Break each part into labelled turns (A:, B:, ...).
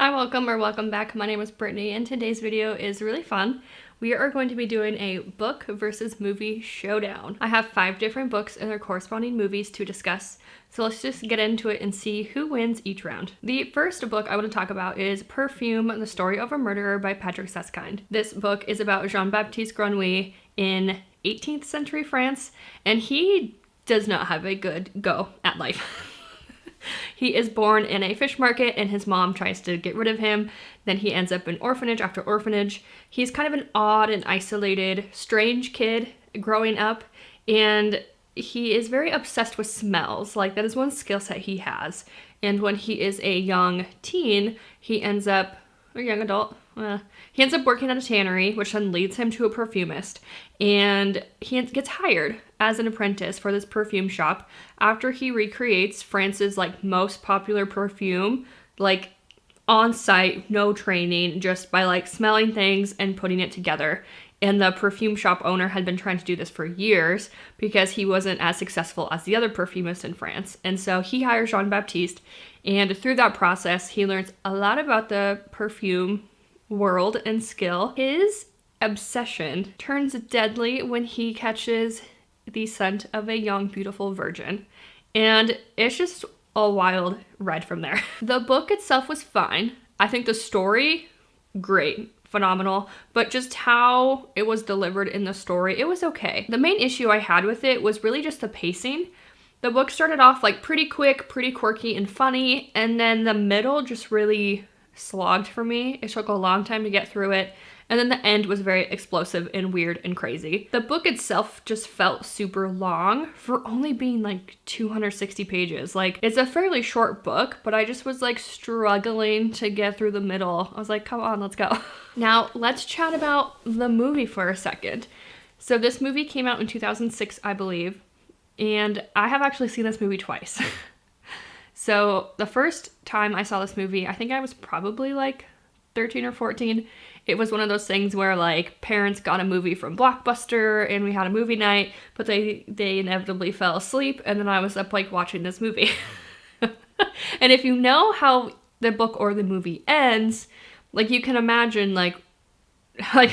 A: Hi, welcome back. My name is Brittany, and today's video is really fun. We are going to be doing a book versus movie showdown. I have 5 different books and their corresponding movies to discuss, so let's just get into it and see who wins each round. The first book I want to talk about is Perfume, the Story of a Murderer by Patrick Suskind. This book is about Jean-Baptiste Grenouille in 18th century France, and he does not have a good go at life. He is born in a fish market and his mom tries to get rid of him. Then he ends up in orphanage after orphanage. He's kind of an odd and isolated, strange kid growing up, and he is very obsessed with smells. Like, that is one skill set he has. And when he is a young teen, he ends up, or young adult, he ends up working at a tannery, which then leads him to a perfumist. And he gets hired as an apprentice for this perfume shop after he recreates France's most popular perfume, on site, no training, just by smelling things and putting it together. And the perfume shop owner had been trying to do this for years because he wasn't as successful as the other perfumists in France. And so he hires Jean-Baptiste, and through that process, he learns a lot about the perfume world and skill. His obsession turns deadly when he catches the scent of a young, beautiful virgin. And it's just a wild ride from there. The book itself was fine. I think the story, great, phenomenal, but just how it was delivered in the story, it was okay. The main issue I had with it was really just the pacing. The book started off pretty quick, pretty quirky and funny, and then the middle just really slogged for me. It took a long time to get through it, and then the end was very explosive and weird and crazy. The book itself just felt super long for only being 260 pages. It's a fairly short book, but I just was struggling to get through the middle. I was like, come on, let's go. Now, let's chat about the movie for a second. So this movie came out in 2006, I believe, and I have actually seen this movie twice. So the first time I saw this movie, I think I was probably 13 or 14. It was one of those things where parents got a movie from Blockbuster and we had a movie night, but they inevitably fell asleep, and then I was up watching this movie. And if you know how the book or the movie ends, you can imagine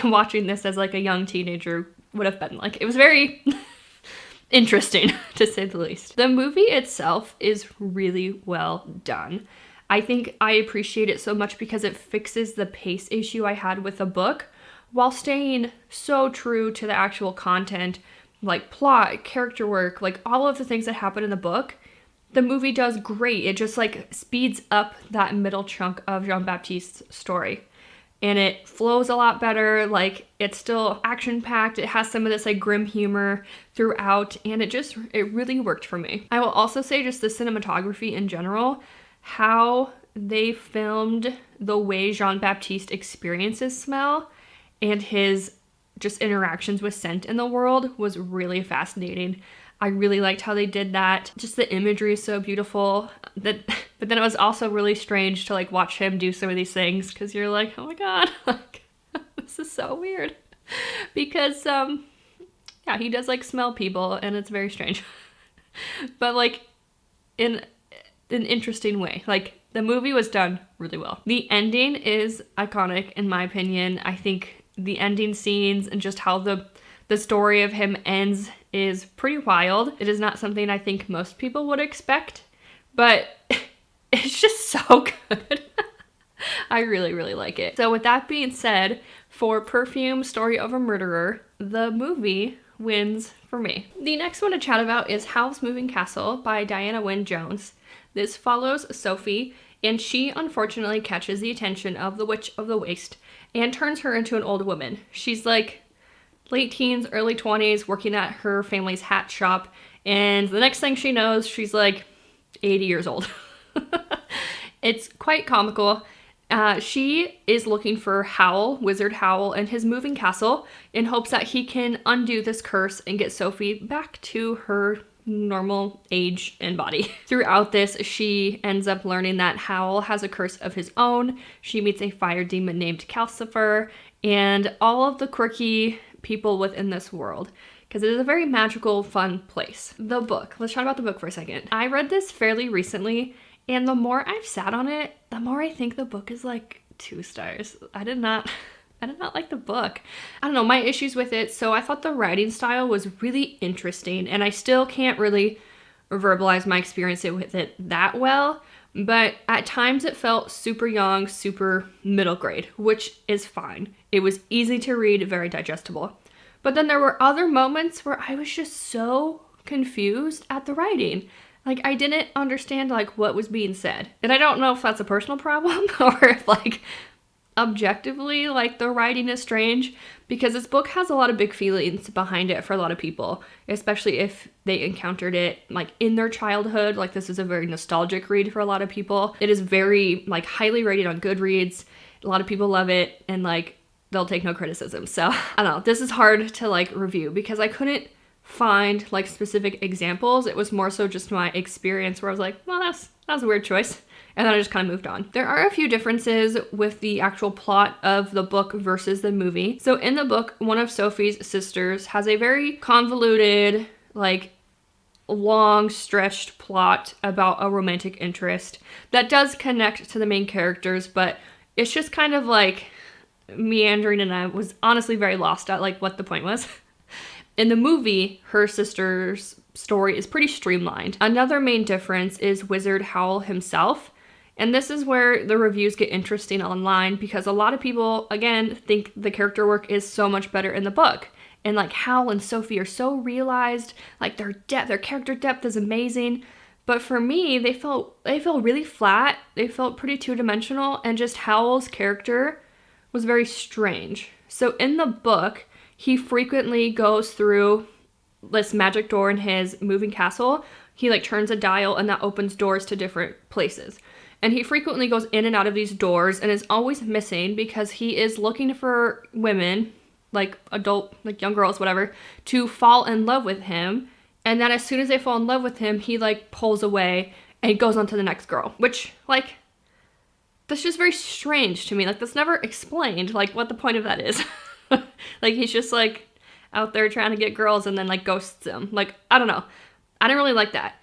A: watching this as a young teenager would have been it was very interesting, to say the least. The movie itself is really well done. I think I appreciate it so much because it fixes the pace issue I had with the book while staying so true to the actual content, plot, character work, all of the things that happen in the book. The movie does great. It just speeds up that middle chunk of Jean-Baptiste's story. And it flows a lot better. It's still action-packed. It has some of this grim humor throughout, and it really worked for me. I will also say just the cinematography in general, how they filmed the way Jean-Baptiste experiences smell and his just interactions with scent in the world was really fascinating. I really liked how they did that. Just the imagery is so beautiful. But then it was also really strange to watch him do some of these things because you're like, oh my god, this is so weird. Because yeah, he does smell people and it's very strange. But in an interesting way. The movie was done really well. The ending is iconic in my opinion. I think the ending scenes and just how the story of him ends is pretty wild. It is not something I think most people would expect, but it's just so good. I really, really like it. So with that being said, for Perfume, Story of a Murderer, the movie wins for me. The next one to chat about is Howl's Moving Castle by Diana Wynne Jones. This follows Sophie, and she unfortunately catches the attention of the Witch of the Waste and turns her into an old woman. She's late teens, early 20s, working at her family's hat shop, and the next thing she knows, she's 80 years old. It's quite comical. She is looking for Howl, Wizard Howl, and his moving castle in hopes that he can undo this curse and get Sophie back to her normal age and body. Throughout this, she ends up learning that Howl has a curse of his own. She meets a fire demon named Calcifer, and all of the quirky people within this world, because it is a very magical, fun place. The book. Let's talk about the book for a second. I read this fairly recently, And the more I've sat on it, the more I think the book is like 2 stars. I did not like the book. I don't know, my issues with it. So I thought the writing style was really interesting, and I still can't really verbalize my experience with it that well. But at times it felt super young, super middle grade, which is fine. It was easy to read, very digestible. But then there were other moments where I was just so confused at the writing. Like, I didn't understand, like, what was being said. And I don't know if that's a personal problem or if, like, objectively, like, the writing is strange, because this book has a lot of big feelings behind it for a lot of people, especially if they encountered it, like, in their childhood. Like, this is a very nostalgic read for a lot of people. It is very, like, highly rated on Goodreads. A lot of people love it, and, like, they'll take no criticism. So, I don't know. This is hard to, like, review because I couldn't find, like, specific examples. It was more so just my experience where I was like, well, that was a weird choice. And then I just kind of moved on. There are a few differences with the actual plot of the book versus the movie. So in the book, one of Sophie's sisters has a very convoluted, like, long stretched plot about a romantic interest that does connect to the main characters, but it's just kind of like meandering, and I was honestly very lost at, like, what the point was. In the movie, her sister's story is pretty streamlined. Another main difference is Wizard Howl himself. And this is where the reviews get interesting online, because a lot of people, again, think the character work is so much better in the book. And, like, Howl and Sophie are so realized, like, their character depth is amazing. But for me, they felt really flat. They felt pretty two-dimensional, and just Howl's character was very strange. So in the book, he frequently goes through this magic door in his moving castle. He, like, turns a dial, and that opens doors to different places. And he frequently goes in and out of these doors and is always missing because he is looking for women, like adult, like young girls, whatever, to fall in love with him. And then as soon as they fall in love with him, he, like, pulls away and goes on to the next girl, which, like, that's just very strange to me. Like, that's never explained, like, what the point of that is. Like, he's just, like, out there trying to get girls and then, like, ghosts them. Like, I don't know. I didn't really like that.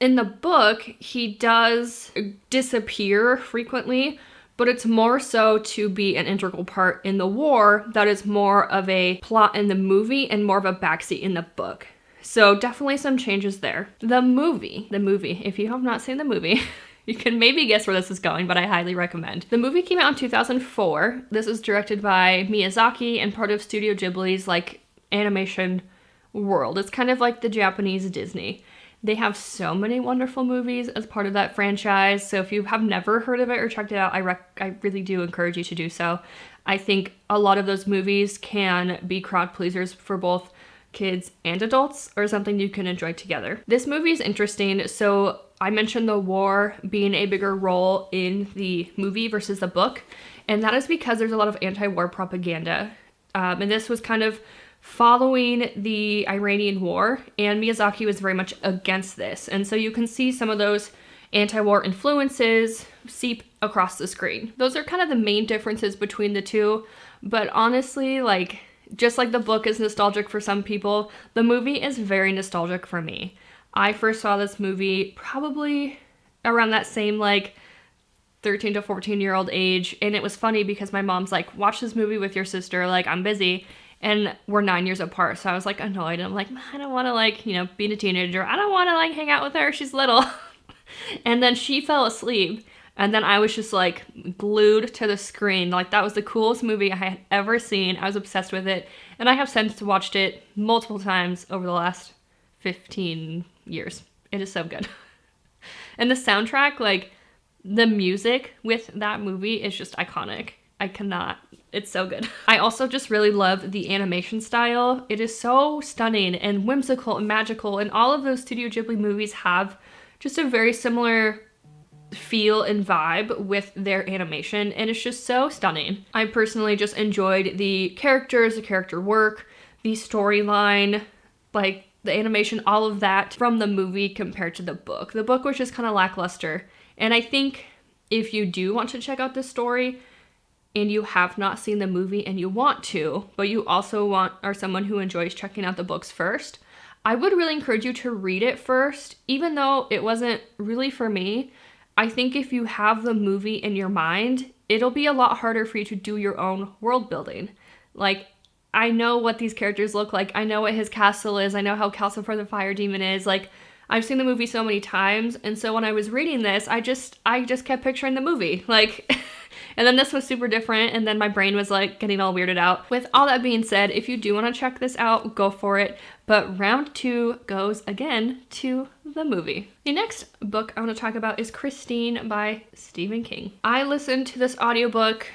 A: In the book, he does disappear frequently, but it's more so to be an integral part in the war that is more of a plot in the movie and more of a backseat in the book. So definitely some changes there. The movie, if you have not seen the movie, you can maybe guess where this is going, but I highly recommend. The movie came out in 2004. This is directed by Miyazaki and part of Studio Ghibli's, like, animation world. It's kind of like the Japanese Disney. They have so many wonderful movies as part of that franchise. So if you have never heard of it or checked it out, I really do encourage you to do so. I think a lot of those movies can be crowd pleasers for both kids and adults, or something you can enjoy together. This movie is interesting. So I mentioned the war being a bigger role in the movie versus the book. And that is because there's a lot of anti-war propaganda. And this was kind of following the Iranian war, and Miyazaki was very much against this. And so you can see some of those anti-war influences seep across the screen. Those are kind of the main differences between the two. But honestly, like, just like the book is nostalgic for some people, the movie is very nostalgic for me. I first saw this movie probably around that same, like, 13 to 14-year-old age. And it was funny because my mom's like, watch this movie with your sister, like, I'm busy. And we're 9 years apart, so I was, like, annoyed. I'm like, I don't want to, like, you know, be a teenager. I don't want to, like, hang out with her. She's little. And then she fell asleep, and then I was just, like, glued to the screen. Like, that was the coolest movie I had ever seen. I was obsessed with it, and I have since watched it multiple times over the last 15 years. It is so good. And the soundtrack, like, the music with that movie is just iconic. It's so good. I also just really love the animation style. It is so stunning and whimsical and magical, and all of those Studio Ghibli movies have just a very similar feel and vibe with their animation, and it's just so stunning. I personally just enjoyed the characters, the character work, the storyline, like the animation, all of that from the movie compared to the book. The book was just kind of lackluster, and I think if you do want to check out this story, and you have not seen the movie and you want to, but you also are someone who enjoys checking out the books first, I would really encourage you to read it first. Even though it wasn't really for me, I think if you have the movie in your mind, it'll be a lot harder for you to do your own world building. Like, I know what these characters look like. I know what his castle is. I know how Castle for the Fire Demon is. Like, I've seen the movie so many times, and so when I was reading this, I just kept picturing the movie. Like, and then this was super different, and then my brain was like getting all weirded out. With all that being said, if you do want to check this out, go for it. But round 2 goes again to the movie. The next book I want to talk about is Christine by Stephen King. I listened to this audiobook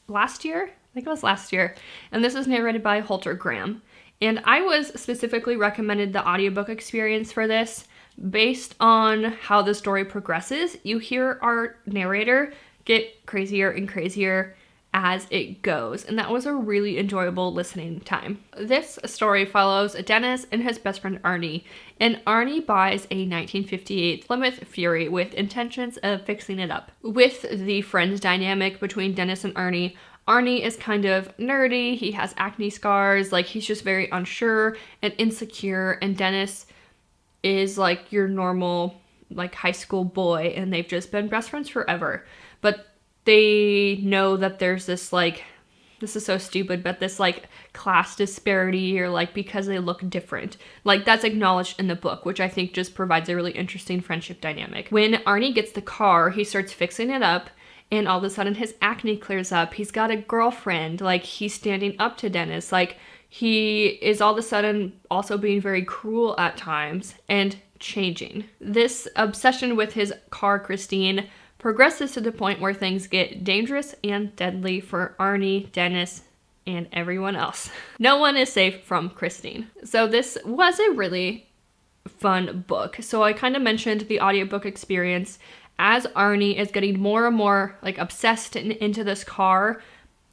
A: last year. I think it was last year. And this is narrated by Holter Graham. And I was specifically recommended the audiobook experience for this based on how the story progresses. You hear our narrator get crazier and crazier as it goes, and that was a really enjoyable listening time. This story follows Dennis and his best friend Arnie, and Arnie buys a 1958 Plymouth Fury with intentions of fixing it up. With the friend dynamic between Dennis and Arnie is kind of nerdy, he has acne scars, like he's just very unsure and insecure, and Dennis is like your normal like high school boy, and they've just been best friends forever. But they know that there's this like, this is so stupid, but this like class disparity, or like because they look different. Like that's acknowledged in the book, which I think just provides a really interesting friendship dynamic. When Arnie gets the car, he starts fixing it up, and all of a sudden his acne clears up. He's got a girlfriend, like he's standing up to Dennis, like he is all of a sudden also being very cruel at times and changing. This obsession with his car, Christine, progresses to the point where things get dangerous and deadly for Arnie, Dennis, and everyone else. No one is safe from Christine. So this was a really fun book. So I kind of mentioned the audiobook experience. As Arnie is getting more and more like obsessed into this car,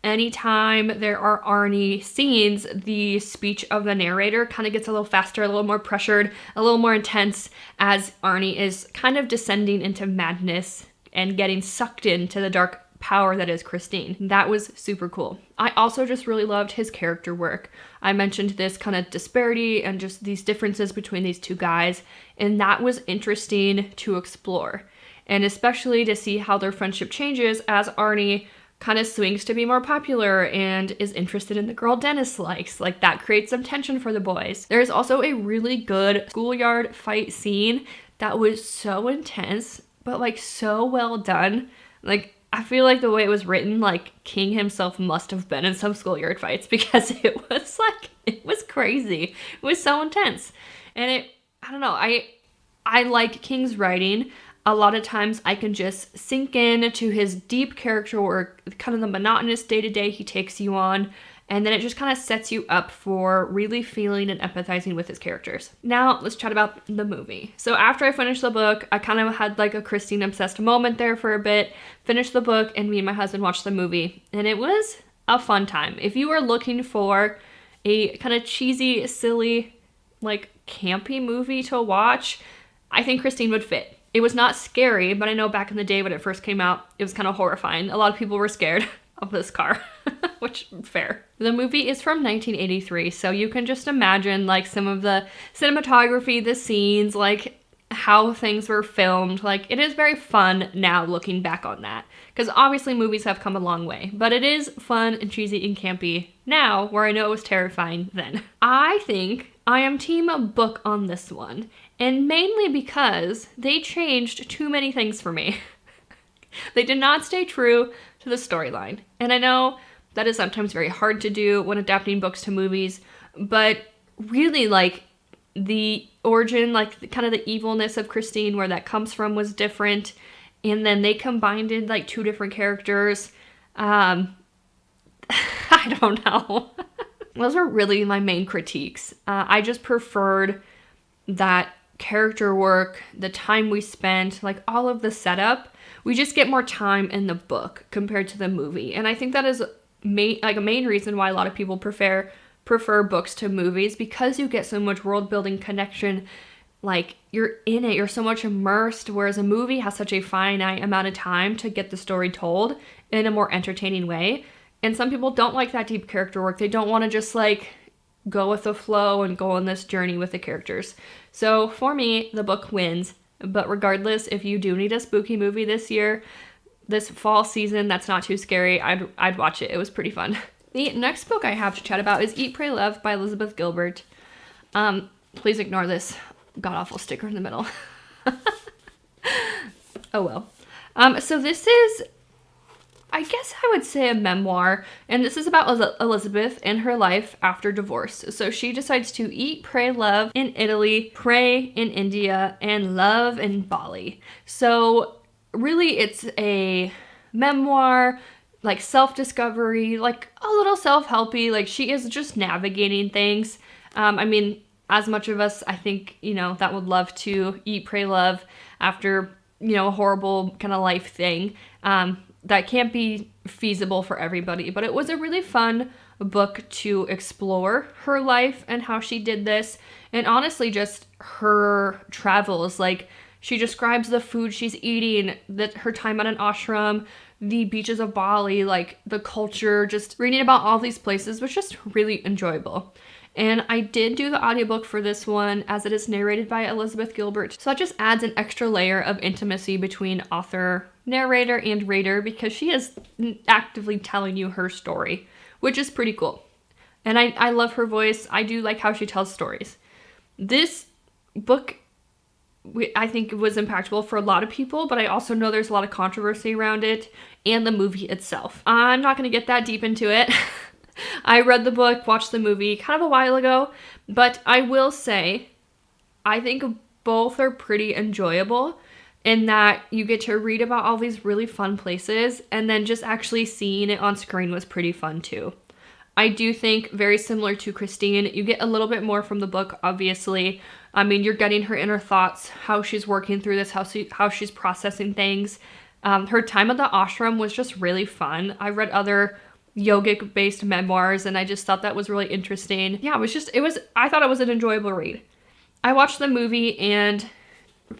A: anytime there are Arnie scenes, the speech of the narrator kind of gets a little faster, a little more pressured, a little more intense, as Arnie is kind of descending into madness and getting sucked into the dark power that is Christine. That was super cool. I also just really loved his character work. I mentioned this kind of disparity and just these differences between these two guys, and that was interesting to explore. And especially to see how their friendship changes as Arnie kind of swings to be more popular and is interested in the girl Dennis likes. Like that creates some tension for the boys. There's also a really good schoolyard fight scene that was so intense, but like so well done. Like I feel like the way it was written, like King himself must have been in some schoolyard fights, because it was crazy. It was so intense. And I don't know, I like King's writing. A lot of times I can just sink in to his deep character work, kind of the monotonous day-to-day he takes you on, and then it just kind of sets you up for really feeling and empathizing with his characters. Now, let's chat about the movie. So after I finished the book, I kind of had like a Christine-obsessed moment there for a bit, finished the book, and me and my husband watched the movie, and it was a fun time. If you are looking for a kind of cheesy, silly, like campy movie to watch, I think Christine would fit. It was not scary, but I know back in the day when it first came out, it was kind of horrifying. A lot of people were scared of this car, which, fair. The movie is from 1983, so you can just imagine like some of the cinematography, the scenes, like how things were filmed. Like it is very fun now looking back on that, because obviously movies have come a long way, but it is fun and cheesy and campy now, where I know it was terrifying then. I think I am team book on this one. And mainly because they changed too many things for me. They did not stay true to the storyline. And I know that is sometimes very hard to do when adapting books to movies, but really like the origin, like kind of the evilness of Christine, where that comes from, was different. And then they combined like two different characters. I don't know. Those are really my main critiques. I just preferred that character work, the time we spent, like all of the setup. We just get more time in the book compared to the movie. And I think that is a main reason why a lot of people prefer books to movies, because you get so much world building connection. Like you're in it, you're so much immersed, whereas a movie has such a finite amount of time to get the story told in a more entertaining way. And some people don't like that deep character work. They don't want to just like go with the flow and go on this journey with the characters. So for me, the book wins But regardless, if you do need a spooky movie this year, this fall season that's not too scary, I'd watch it. It was pretty fun. The next book I have to chat about is Eat, Pray, Love by Elizabeth Gilbert. Please ignore this god-awful sticker in the middle. Oh well. So this is, I guess I would say, a memoir, and this is about Elizabeth and her life after divorce. So she decides to eat, pray, love in Italy, pray in India, and love in Bali. So really it's a memoir, like self-discovery, like a little self-helpy, like she is just navigating things. I mean, as much of us, I think, that would love to eat, pray, love after, a horrible kind of life thing. That can't be feasible for everybody, but it was a really fun book to explore her life and how she did this, and honestly just her travels. Like, she describes the food she's eating, her time at an ashram, the beaches of Bali, like the culture. Just reading about all these places was just really enjoyable. And I did do the audiobook for this one, as it is narrated by Elizabeth Gilbert. So that just adds an extra layer of intimacy between author, narrator, and reader, because she is actively telling you her story, which is pretty cool. And I love her voice. I do like how she tells stories. This book, I think, was impactful for a lot of people, but I also know there's a lot of controversy around it and the movie itself. I'm not going to get that deep into it. I read the book, watched the movie kind of a while ago, but I will say I think both are pretty enjoyable in that you get to read about all these really fun places, and then just actually seeing it on screen was pretty fun too. I do think, very similar to Christine, you get a little bit more from the book, obviously. I mean, you're getting her inner thoughts, how she's working through this, how she's processing things. Her time at the ashram was just really fun. I read other yogic-based memoirs, and I just thought that was really interesting. Yeah, I thought it was an enjoyable read. I watched the movie, and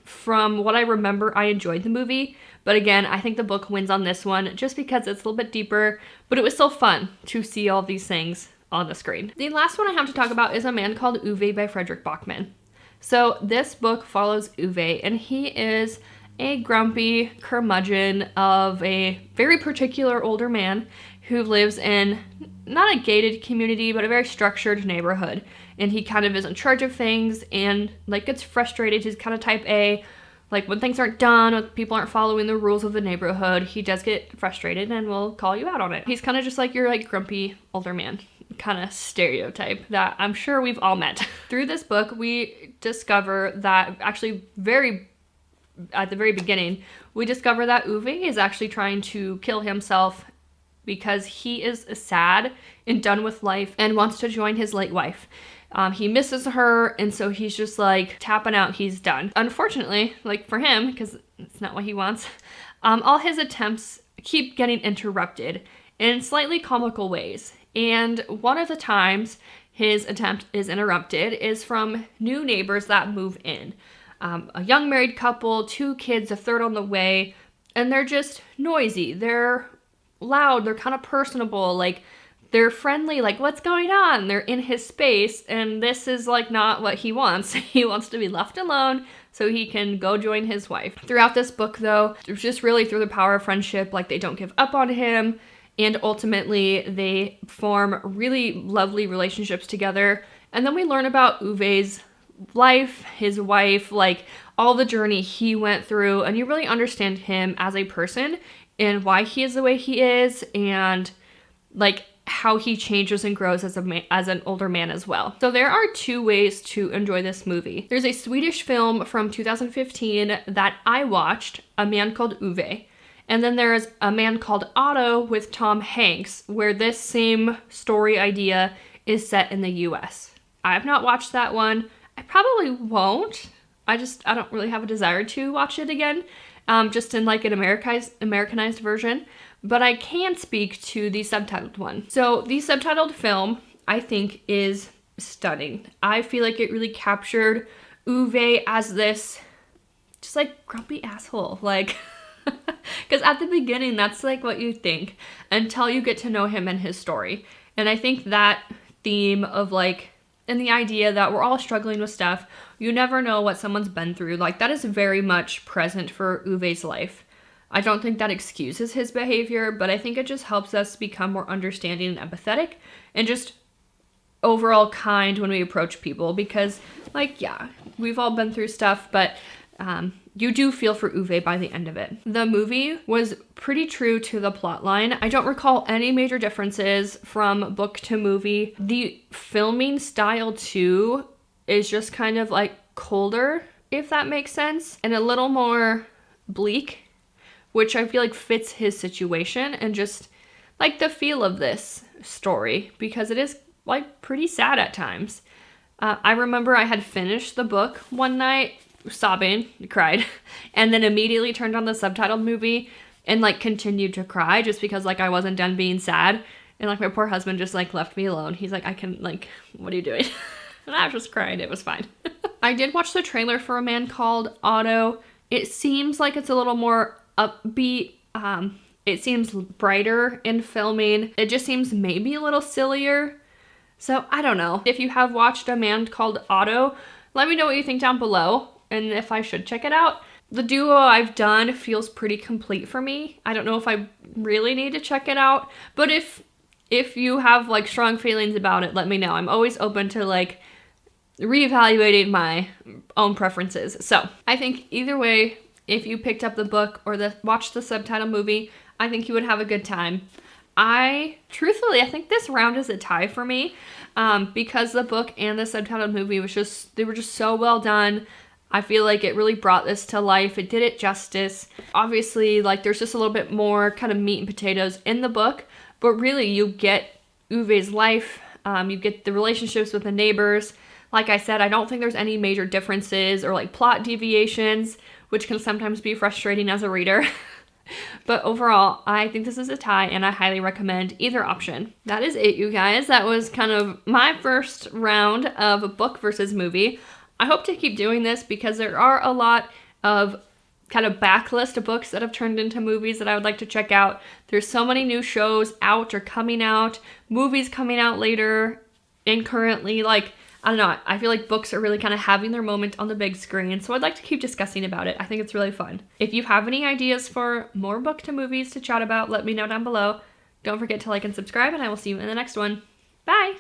A: from what I remember, I enjoyed the movie. But again, I think the book wins on this one, just because it's a little bit deeper, but it was still fun to see all these things on the screen. The last one I have to talk about is A Man Called Ove by Frederick Bachman. So this book follows Uwe, and he is a grumpy curmudgeon of a very particular older man who lives in not a gated community, but a very structured neighborhood. And he kind of is in charge of things and like gets frustrated. He's kind of type A. Like, when things aren't done, when people aren't following the rules of the neighborhood, he does get frustrated and will call you out on it. He's kind of just like your grumpy older man kind of stereotype that I'm sure we've all met. Through this book, we discover that actually at the very beginning, we discover that Uwe is actually trying to kill himself because he is sad and done with life and wants to join his late wife. He misses her, and so he's just like tapping out. He's done. Unfortunately, like for him, because it's not what he wants, all his attempts keep getting interrupted in slightly comical ways. And one of the times his attempt is interrupted is from new neighbors that move in. A young married couple, 2 kids, a third on the way, and they're just noisy. They're loud. They're kind of personable. Like, they're friendly, like, what's going on? They're in his space, and this is, like, not what he wants. He wants to be left alone so he can go join his wife. Throughout this book, though, it's just really through the power of friendship, like, they don't give up on him, and ultimately they form really lovely relationships together. And then we learn about Uwe's life, his wife, like, all the journey he went through, and you really understand him as a person and why he is the way he is, and, like, how he changes and grows as an older man as well. So there are 2 ways to enjoy this movie. There's a Swedish film from 2015 that I watched, A Man Called Ove. And then there's A Man Called Otto with Tom Hanks, where this same story idea is set in the US. I have not watched that one. I probably won't. I don't really have a desire to watch it again, just in like an Americanized version. But I can speak to the subtitled one. So the subtitled film, I think, is stunning. I feel like it really captured Uwe as this just like grumpy asshole. Like, because at the beginning, that's like what you think until you get to know him and his story. And I think that theme of like and the idea that we're all struggling with stuff. You never know what someone's been through. Like, that is very much present for Uwe's life. I don't think that excuses his behavior, but I think it just helps us become more understanding and empathetic and just overall kind when we approach people, because, like, yeah, we've all been through stuff, but you do feel for Uwe by the end of it. The movie was pretty true to the plot line. I don't recall any major differences from book to movie. The filming style too is just kind of like colder, if that makes sense, and a little more bleak, which I feel like fits his situation and just like the feel of this story, because it is like pretty sad at times. I remember I had finished the book one night, sobbing, cried, and then immediately turned on the subtitled movie and like continued to cry just because like I wasn't done being sad. And like my poor husband just like left me alone. He's like, what are you doing? And I was just crying. It was fine. I did watch the trailer for A Man Called Ove. It seems like it's a little more upbeat. It seems brighter in filming. It just seems maybe a little sillier. So I don't know. If you have watched A Man Called Ove, let me know what you think down below and if I should check it out. The duo I've done feels pretty complete for me. I don't know if I really need to check it out, but if you have like strong feelings about it, let me know. I'm always open to like reevaluating my own preferences. So I think either way, if you picked up the book or watched the subtitle movie, I think you would have a good time. Truthfully, I think this round is a tie for me, because the book and the subtitled movie they were just so well done. I feel like it really brought this to life. It did it justice. Obviously, like there's just a little bit more kind of meat and potatoes in the book, but really you get Uwe's life. You get the relationships with the neighbors. Like I said, I don't think there's any major differences or like plot deviations, which can sometimes be frustrating as a reader. But overall, I think this is a tie and I highly recommend either option. That is it, you guys. That was kind of my first round of a book versus movie. I hope to keep doing this because there are a lot of kind of backlist of books that have turned into movies that I would like to check out. There's so many new shows out or coming out, movies coming out later, and currently, like, I don't know, I feel like books are really kind of having their moment on the big screen, so I'd like to keep discussing about it. I think it's really fun. If you have any ideas for more book to movies to chat about, let me know down below. Don't forget to like and subscribe, and I will see you in the next one. Bye!